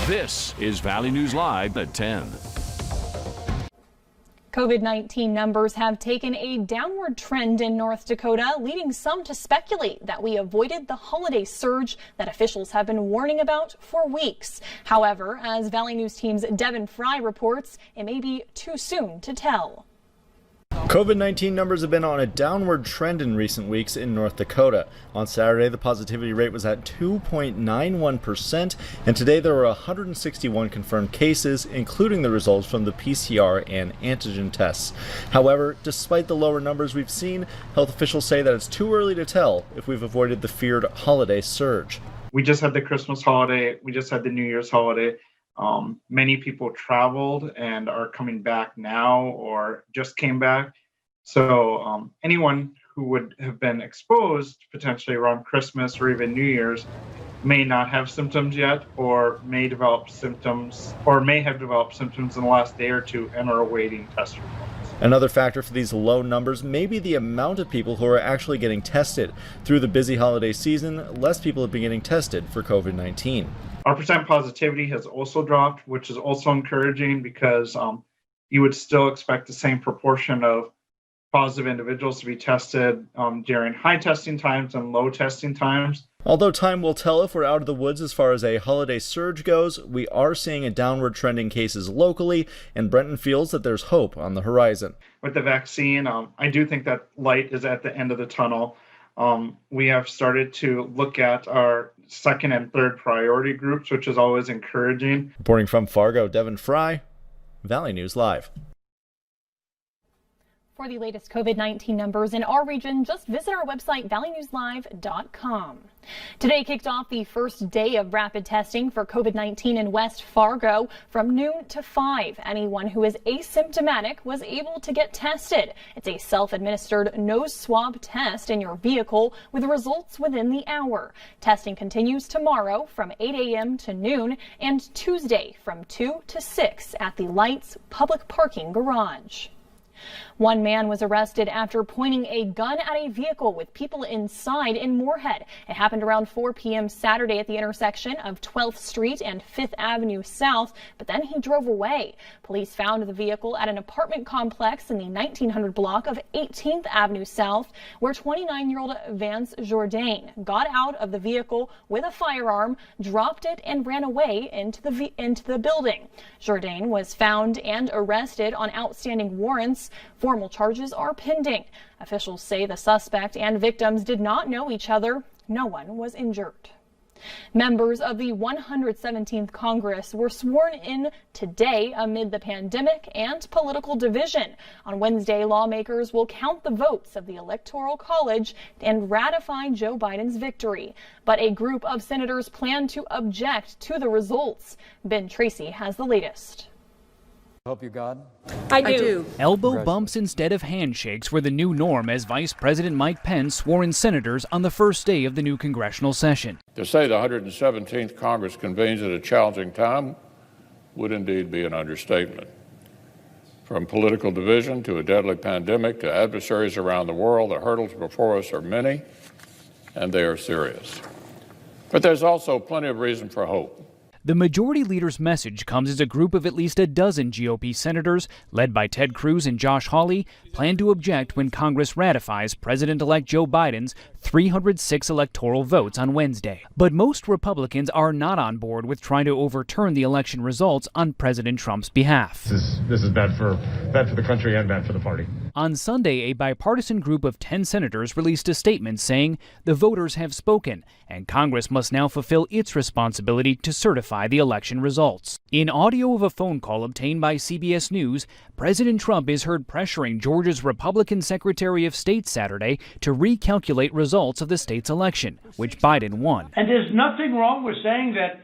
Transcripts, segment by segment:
This is Valley News Live at 10. COVID-19 numbers have taken a downward trend in North Dakota, leading some to speculate that we avoided the holiday surge that officials have been warning about for weeks. However, as Valley News Team's Devin Fry reports, it may be too soon to tell. COVID-19 numbers have been on a downward trend in recent weeks in North Dakota. On Saturday, the positivity rate was at 2.91%, and today there were 161 confirmed cases, including the results from the PCR and antigen tests. However, despite the lower numbers we've seen, health officials say that it's too early to tell if we've avoided the feared holiday surge. We just had the Christmas holiday. We just had the New Year's holiday. Many people traveled and are coming back now or just came back. So anyone who would have been exposed potentially around Christmas or even New Year's may not have symptoms yet, or may develop symptoms, or may have developed symptoms in the last day or two and are awaiting test results. Another factor for these low numbers may be the amount of people who are actually getting tested. Through the busy holiday season, less people have been getting tested for COVID-19. Our percent positivity has also dropped, which is also encouraging because you would still expect the same proportion of positive individuals to be tested during high testing times and low testing times. Although time will tell if we're out of the woods as far as a holiday surge goes, we are seeing a downward trend in cases locally, and Brenton feels that there's hope on the horizon. With the vaccine, I do think that light is at the end of the tunnel. We have started to look at our second and third priority groups, which is always encouraging. Reporting from Fargo, Devin Fry, Valley News Live. For the latest COVID-19 numbers in our region, just visit our website, valleynewslive.com. Today kicked off the first day of rapid testing for COVID-19 in West Fargo from noon to 5. Anyone who is asymptomatic was able to get tested. It's a self-administered nose swab test in your vehicle with results within the hour. Testing continues tomorrow from 8 a.m. to noon and Tuesday from 2 to 6 at the Lights Public Parking Garage. One man was arrested after pointing a gun at a vehicle with people inside in Moorhead. It happened around 4 p.m. Saturday at the intersection of 12th Street and 5th Avenue South, but then he drove away. Police found the vehicle at an apartment complex in the 1900 block of 18th Avenue South, where 29-year-old Vance Jourdain got out of the vehicle with a firearm, dropped it, and ran away into the building. Jourdain was found and arrested on outstanding warrants. Formal charges are pending. Officials say the suspect and victims did not know each other. No one was injured. Members of the 117th Congress were sworn in today amid the pandemic and political division. On Wednesday, lawmakers will count the votes of the Electoral College and ratify Joe Biden's victory. But a group of senators plan to object to the results. Ben Tracy has the latest. Hope you, God. I do. Elbow bumps instead of handshakes were the new norm as Vice President Mike Pence swore in senators on the first day of the new congressional session. To say the 117th Congress convenes at a challenging time would indeed be an understatement. From political division to a deadly pandemic to adversaries around the world, the hurdles before us are many, and they are serious. But there's also plenty of reason for hope. The majority leader's message comes as a group of at least a dozen GOP senators, led by Ted Cruz and Josh Hawley, plan to object when Congress ratifies President-elect Joe Biden's 306 electoral votes on Wednesday. But most Republicans are not on board with trying to overturn the election results on President Trump's behalf. This is bad for the country and bad for the party. On Sunday, a bipartisan group of 10 senators released a statement saying the voters have spoken and Congress must now fulfill its responsibility to certify the election results. In audio of a phone call obtained by CBS News, President Trump is heard pressuring Georgia's Republican Secretary of State Saturday to recalculate results of the state's election, which Biden won. And there's nothing wrong with saying that,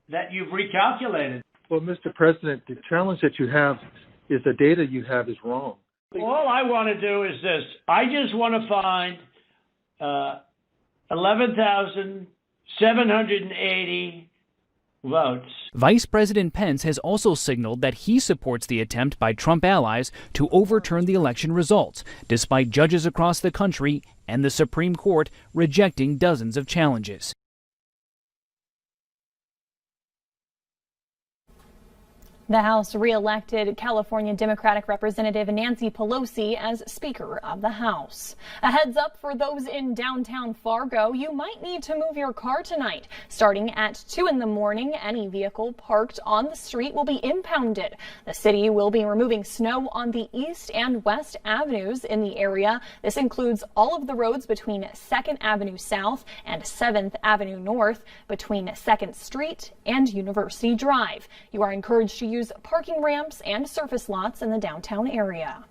that you've recalculated. Well, Mr. President, the challenge that you have is the data you have is wrong. All I want to do is this. I just want to find 11,780 votes. Vice President Pence has also signaled that he supports the attempt by Trump allies to overturn the election results, despite judges across the country and the Supreme Court rejecting dozens of challenges. The House re-elected California Democratic Representative Nancy Pelosi as Speaker of the House. A heads up for those in downtown Fargo, you might need to move your car tonight. Starting at 2 in the morning, any vehicle parked on the street will be impounded. The city will be removing snow on the East and West Avenues in the area. This includes all of the roads between 2nd Avenue South and 7th Avenue North, between 2nd Street and University Drive. You are encouraged to use parking ramps and surface lots in the downtown area.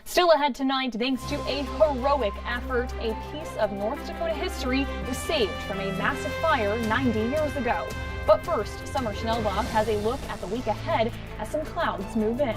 Still ahead tonight, thanks to a heroic effort, a piece of North Dakota history was saved from a massive fire 90 years ago. But first, Summer Schnellbach has a look at the week ahead as some clouds move in.